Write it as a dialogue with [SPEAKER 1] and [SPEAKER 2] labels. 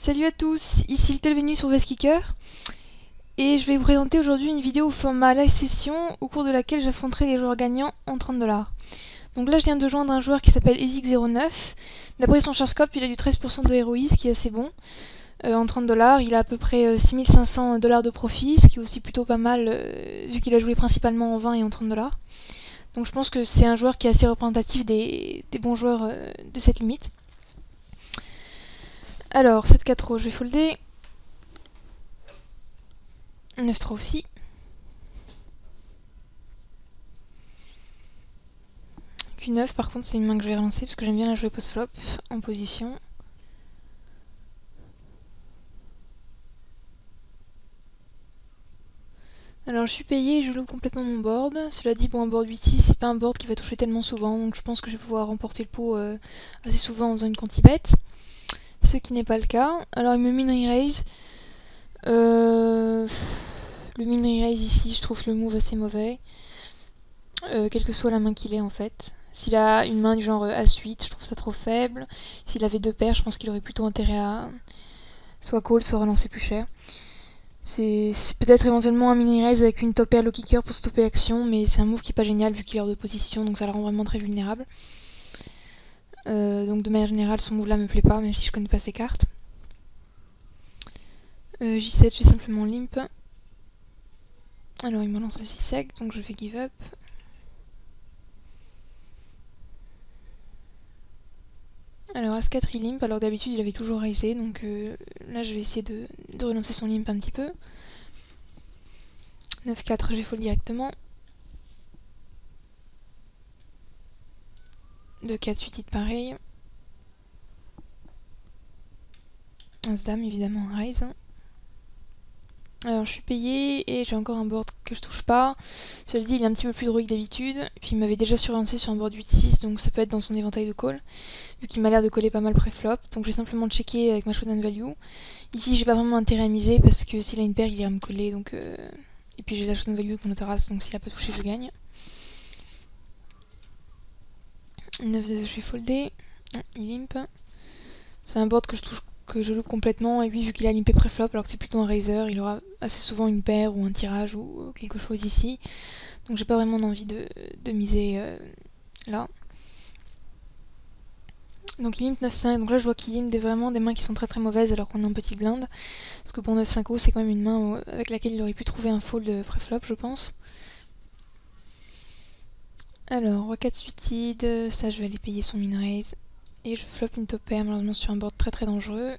[SPEAKER 1] Salut à tous, ici Little Venus sur Vestkicker et je vais vous présenter aujourd'hui une vidéo au format live session au cours de laquelle j'affronterai les joueurs gagnants en 30$. Donc là je viens de joindre un joueur qui s'appelle Ezik09. D'après son Charscope il a du 13% de ROI, ce qui est assez bon. En 30$, il a à peu près 6500$ de profit, ce qui est aussi plutôt pas mal vu qu'il a joué principalement en 20 et en 30$. Donc je pense que c'est un joueur qui est assez représentatif des bons joueurs de cette limite. Alors, 7-4 je vais folder. 9-3 aussi. Q9 par contre c'est une main que je vais relancer parce que j'aime bien la jouer post-flop en position. Alors je suis payé et je loue complètement mon board. Cela dit, bon, un board 8-6 c'est pas un board qui va toucher tellement souvent, donc je pense que je vais pouvoir remporter le pot assez souvent en faisant une quanti-bet. Ce qui n'est pas le cas. Alors il me min re-raise. Le min re-raise ici, je trouve le move assez mauvais. Quelle que soit la main qu'il ait en fait. S'il a une main du genre As-8, je trouve ça trop faible. S'il avait deux paires, je pense qu'il aurait plutôt intérêt à soit call, soit relancer plus cher. C'est peut-être éventuellement un mini raise avec une top pair low kicker pour stopper l'action, mais c'est un move qui est pas génial vu qu'il est hors de position, donc ça le rend vraiment très vulnérable. Donc de manière générale, son move là me plaît pas, même si je connais pas ses cartes. J7, je vais simplement limp. Alors il me lance aussi sec, donc je fais give up. Alors As4 il limp, alors d'habitude il avait toujours raisé, donc là je vais essayer de relancer son limp un petit peu. 9-4 je vais fold directement. 2-4 suited pareil. As-dame évidemment raise. Alors je suis payé et j'ai encore un board que je touche pas. Cela dit il est un petit peu plus droit que d'habitude. Et puis il m'avait déjà surlancé sur un board 8-6, donc ça peut être dans son éventail de call. Vu qu'il m'a l'air de coller pas mal pré-flop. Donc je vais simplement checker avec ma showdown value. Ici j'ai pas vraiment intérêt à miser parce que s'il a une paire il ira me coller. Donc, et puis j'ai la showdown value avec mon autorace, donc s'il a pas touché je gagne. 9-2 je vais folder. Non, il limp. C'est un board que je loupe complètement, et lui vu qu'il a limpé pré-flop alors que c'est plutôt un raiser, il aura assez souvent une paire ou un tirage ou quelque chose ici. Donc j'ai pas vraiment envie de miser là. Donc il limp 9-5, donc là je vois qu'il limp vraiment des mains qui sont très très mauvaises alors qu'on a un petit blind. Parce que pour 9-5 c'est quand même une main avec laquelle il aurait pu trouver un fold pré-flop je pense. Alors roi 4 suited, ça je vais aller payer son min raise. Et je flop une top pair malheureusement sur un board très très dangereux.